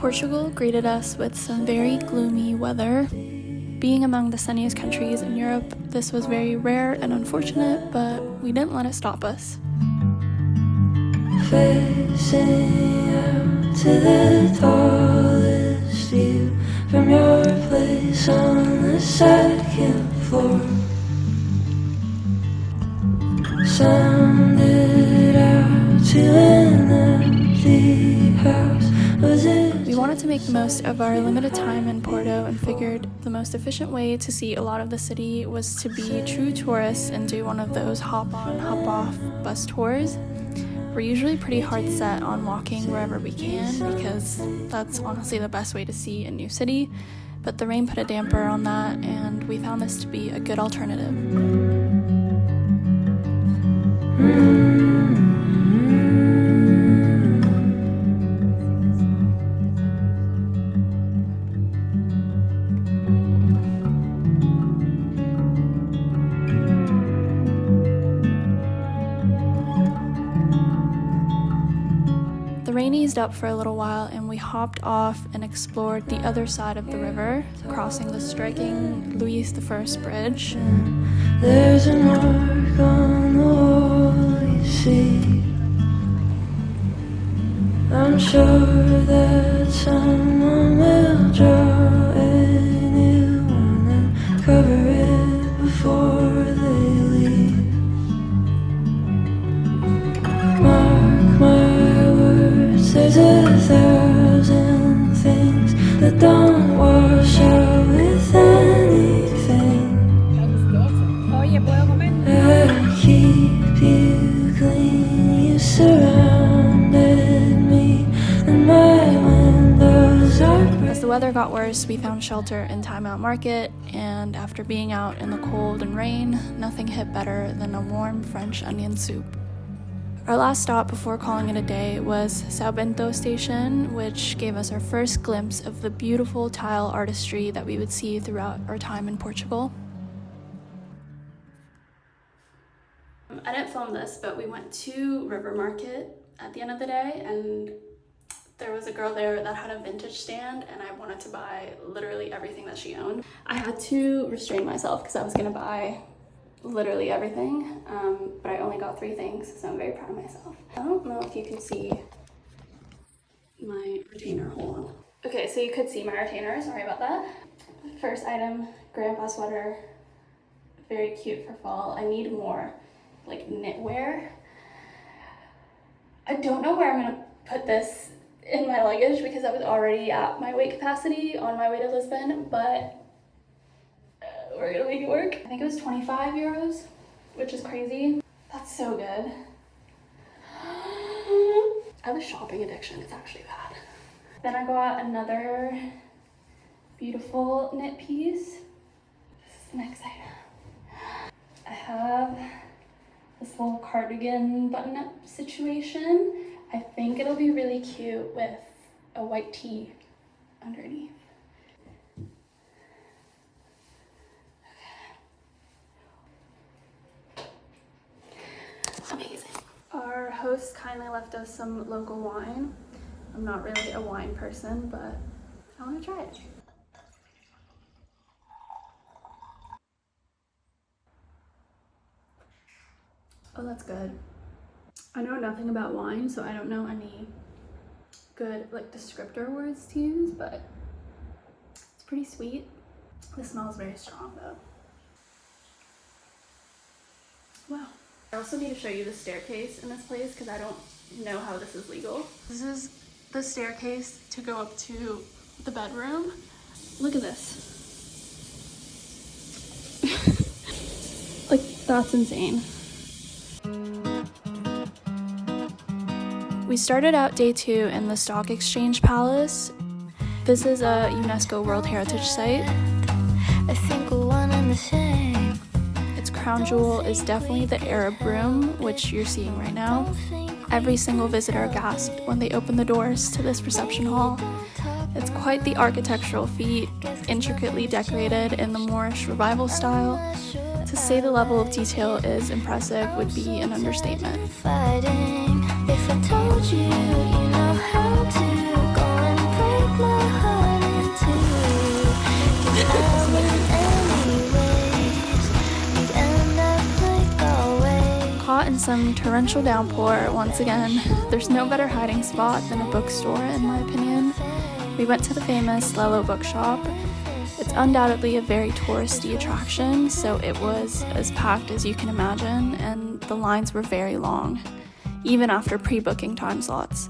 Portugal greeted us with some very gloomy weather. Being among the sunniest countries in Europe, this was very rare and unfortunate, but we didn't let it stop us. Facing out to the tallest view from your place on the second floor, sounded out to an empty house. We wanted to make the most of our limited time in Porto and figured the most efficient way to see a lot of the city was to be true tourists and do one of those hop-on, hop-off bus tours. We're usually pretty hard set on walking wherever we can because that's honestly the best way to see a new city, but the rain put a damper on that and we found this to be a good alternative. The rain eased up for a little while and we hopped off and explored the other side of the river, crossing the striking Louis I Bridge. There's a mark on the wall you see. I'm sure that someone will draw a new one and cover it before they leave. Mark my words, there's 1,000 things that don't wash out with anything. I keep you clean, you surrounded me, and my windows are. As the weather got worse, we found shelter in Time Out Market, and after being out in the cold and rain, nothing hit better than a warm French onion soup. Our last stop before calling it a day was São Bento Station, which gave us our first glimpse of the beautiful tile artistry that we would see throughout our time in Portugal. I didn't film this, but we went to River Market at the end of the day, and there was a girl there that had a vintage stand, and I wanted to buy literally everything that she owned. I had to restrain myself because I was gonna buy literally everything, but I only got 3 things, so I'm very proud of myself. I don't know if you can see my retainer, hold on. Okay, so you could see my retainer, sorry about that. First item, grandpa sweater, very cute for fall. I need more like knitwear. I don't know where I'm gonna put this in my luggage because I was already at my weight capacity on my way to Lisbon, but we're gonna make it work. I think it was 25 euros, which is crazy. That's so good. I have a shopping addiction, it's actually bad. Then I got another beautiful knit piece. This is the next item. I have this little cardigan button-up situation. I think it'll be really cute with a white tee underneath. Amazing. Our host kindly left us some local wine. I'm not really a wine person, but I want to try it. Oh, that's good. I know nothing about wine, so I don't know any good like descriptor words to use, but it's pretty sweet. The smell is very strong though. Wow. I also need to show you the staircase in this place because I don't know how this is legal. This is the staircase to go up to the bedroom. Look at this. Like, that's insane. We started out day 2 in the Stock Exchange Palace. This is a UNESCO World Heritage Site. A single one and the same. Its crown jewel is definitely the Arab room, which you're seeing right now. Every single visitor gasped when they opened the doors to this reception hall. It's quite the architectural feat, intricately decorated in the Moorish revival style. To say the level of detail is impressive would be an understatement. If I told you, you know how to go and break awesome torrential downpour once again. There's no better hiding spot than a bookstore, in my opinion. We went to the famous Lello bookshop. It's undoubtedly a very touristy attraction, so it was as packed as you can imagine, and the lines were very long, even after pre-booking time slots.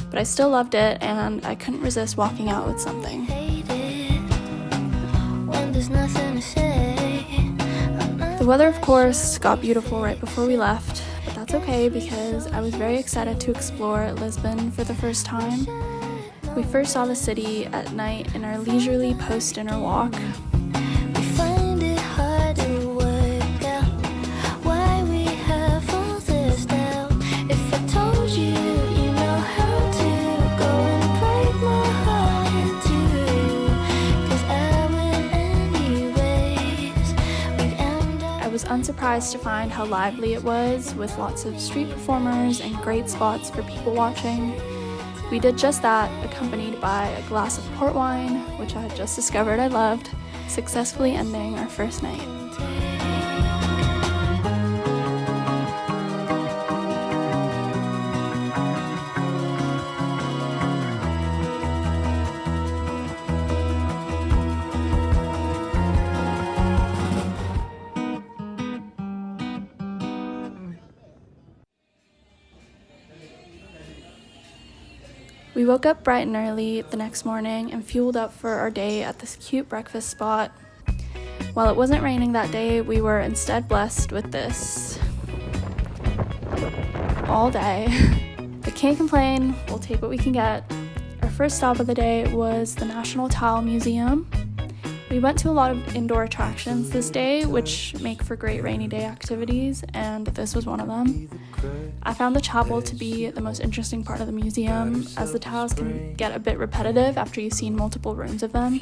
But I still loved it, and I couldn't resist walking out with something. The weather, of course, got beautiful right before we left, but that's okay because I was very excited to explore Lisbon for the first time. We first saw the city at night in our leisurely post-dinner walk. We find it hard to work out why we have all this doubt. If I told you, you know how to go and break my heart in two. 'Cause I went anyways. We'd end up. I was unsurprised to find how lively it was, with lots of street performers and great spots for people watching. We did just that, accompanied by a glass of port wine, which I had just discovered I loved, successfully ending our first night. We woke up bright and early the next morning and fueled up for our day at this cute breakfast spot. While it wasn't raining that day, we were instead blessed with this all day. But can't complain, we'll take what we can get. Our first stop of the day was the National Tile Museum. We went to a lot of indoor attractions this day, which make for great rainy day activities, and this was one of them. I found the chapel to be the most interesting part of the museum, as the tiles can get a bit repetitive after you've seen multiple rooms of them,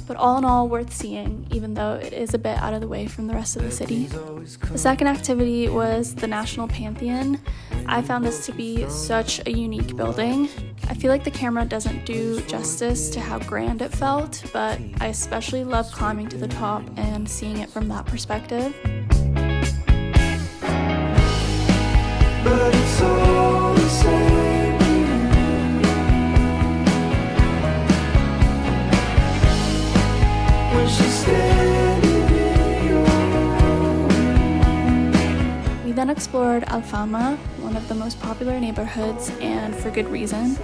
but all in all worth seeing, even though it is a bit out of the way from the rest of the city. The second activity was the National Pantheon. I found this to be such a unique building. I feel like the camera doesn't do justice to how grand it felt, but I especially loved climbing to the top and seeing it from that perspective. But it's all the same. When she's standing in your room. We then explored Alfama, one of the most popular neighborhoods, and for good reason.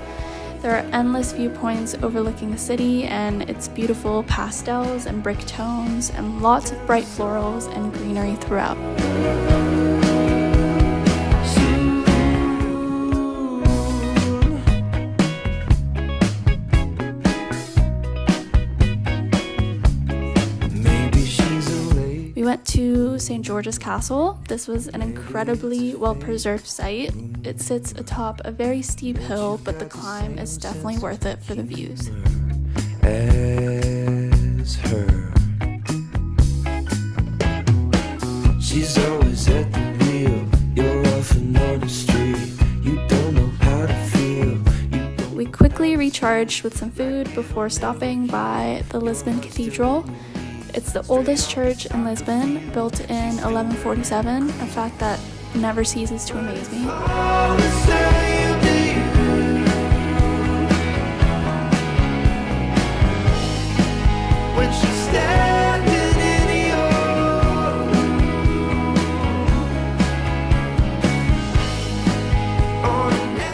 There are endless viewpoints overlooking the city and its beautiful pastels and brick tones, and lots of bright florals and greenery throughout. We went to St. George's Castle. This was an incredibly well-preserved site. It sits atop a very steep hill, but the climb is definitely worth it for the views. As her, she's always at the wheel. You're often on the street. You don't know how to feel. We quickly recharged with some food before stopping by the Lisbon Cathedral. It's the oldest church in Lisbon, built in 1147, a fact that never ceases to amaze me.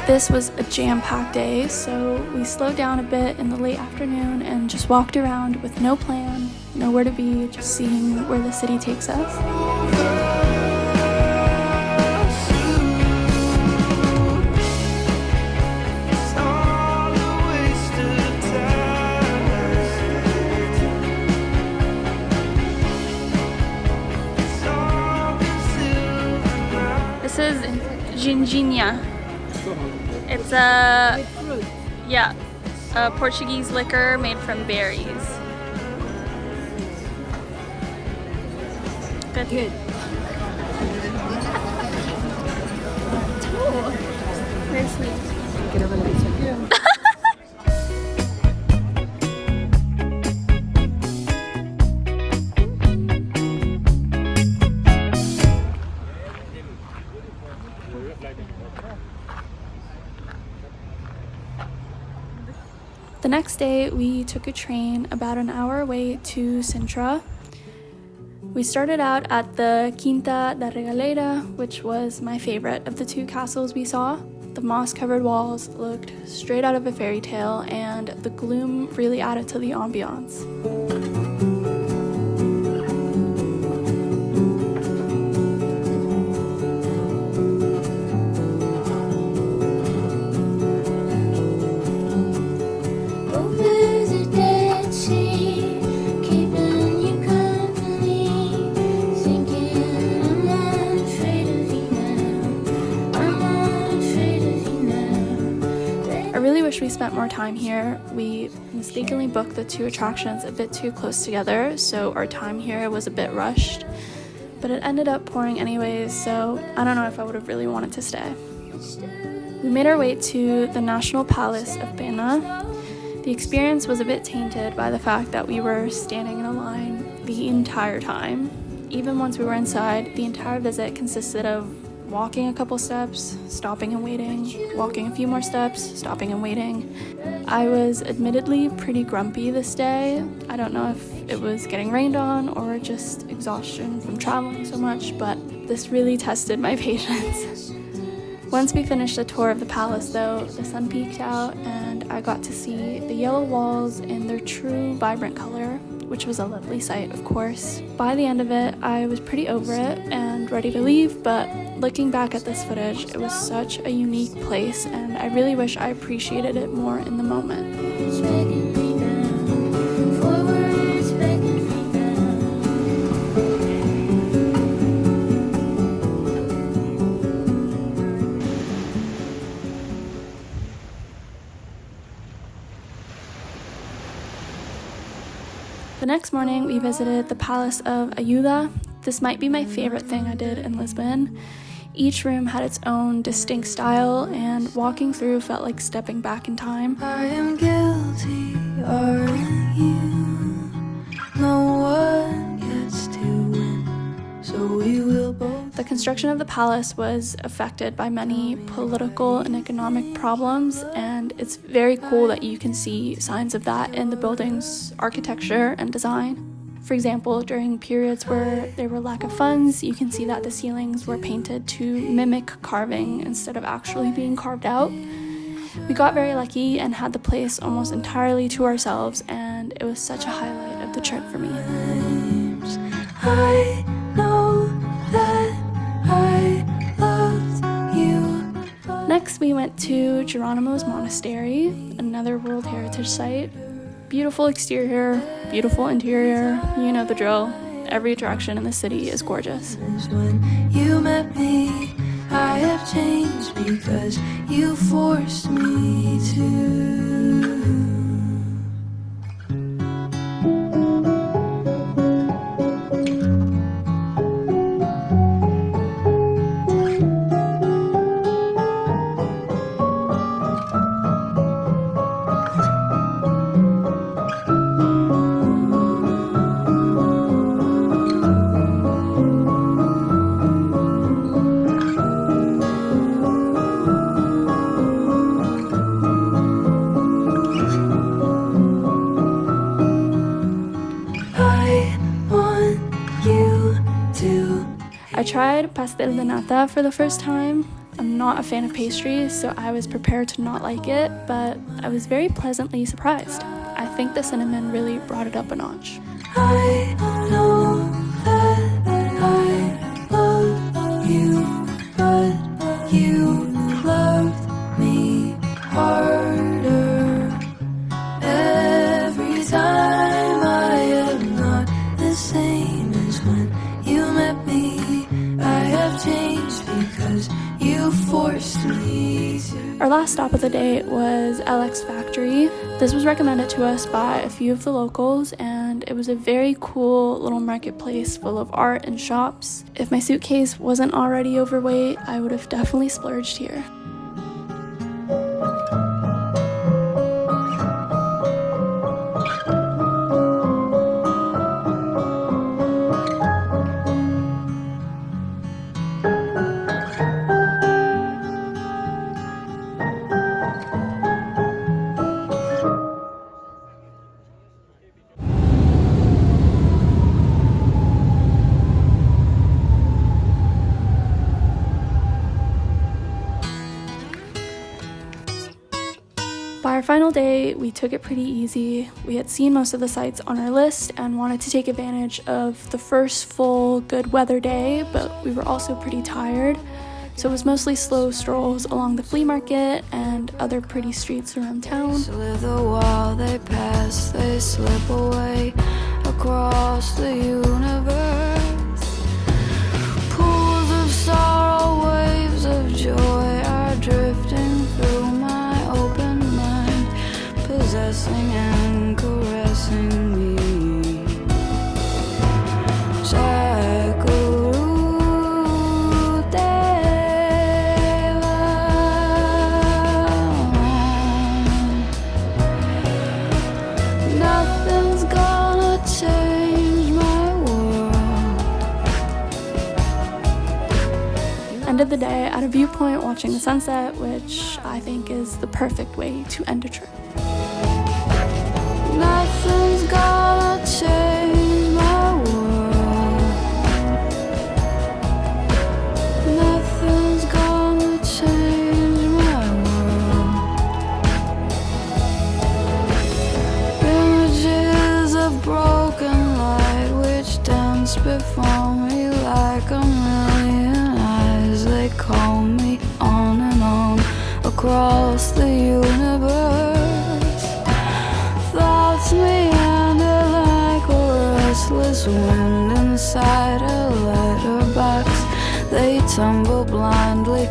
This was a jam-packed day, so we slowed down a bit in the late afternoon and just walked around with no plan, nowhere to be, just seeing where the city takes us. This is ginginha. It's a Portuguese liquor made from berries. Good. Very sweet. The next day, we took a train about an hour away to Sintra. We started out at the Quinta da Regalera, which was my favorite of the two castles we saw. The moss-covered walls looked straight out of a fairy tale, and the gloom really added to the ambiance. I really wish we spent more time here. We mistakenly booked the two attractions a bit too close together, so our time here was a bit rushed. But it ended up pouring anyways, so I don't know if I would have really wanted to stay. We made our way to the National Palace of Pena. The experience was a bit tainted by the fact that we were standing in a line the entire time. Even once we were inside, the entire visit consisted of walking a couple steps, stopping and waiting, walking a few more steps, stopping and waiting. I was admittedly pretty grumpy this day. I don't know if it was getting rained on or just exhaustion from traveling so much, but this really tested my patience. Once we finished the tour of the palace though, the sun peeked out and I got to see the yellow walls in their true vibrant color, which was a lovely sight, of course. By the end of it, I was pretty over it and ready to leave, but looking back at this footage, it was such a unique place and I really wish I appreciated it more in the moment. The next morning, we visited the Palace of Ayuda. This might be my favorite thing I did in Lisbon. Each room had its own distinct style, and walking through felt like stepping back in time. I am guilty, are you? No one gets to win, so we will both. The construction of the palace was affected by many political and economic problems, and it's very cool that you can see signs of that in the building's architecture and design. For example, during periods where there were lack of funds, you can see that the ceilings were painted to mimic carving instead of actually being carved out. We got very lucky and had the place almost entirely to ourselves, and it was such a highlight of the trip for me. I know that I loved you. Next, we went to Geronimo's Monastery, another World Heritage Site. Beautiful exterior, beautiful interior, you know the drill. Every attraction in the city is gorgeous. When you met me, I have changed because you forced me to. I tried pastel de nata for the first time. I'm not a fan of pastries, so I was prepared to not like it, but I was very pleasantly surprised. I think the cinnamon really brought it up a notch. I know that I love you, but you loved me harder. Every time I am not the same as when you met me. I have changed because you forced me to. Our last stop of the day was LX Factory. This was recommended to us by a few of the locals, and it was a very cool little marketplace full of art and shops. If my suitcase wasn't already overweight, I would have definitely splurged here. final day, we took it pretty easy. We had seen most of the sites on our list and wanted to take advantage of the first full good weather day, but we were also pretty tired. So it was mostly slow strolls along the flea market and other pretty streets around town. Slither while they pass, they slip away across the universe. Pools of sorrow, waves of joy are drifting through my open mind, possessing and caressing me. Nothing's gonna change my world. End of the day at a viewpoint watching the sunset, which I think is the perfect way to end a trip. Nothing's gonna change my world. Nothing's gonna change my world. Images of broken light which dance before me like a million eyes. They call me on and on across the universe. Thoughts meander like a restless wind inside a letterbox. They tumble blindly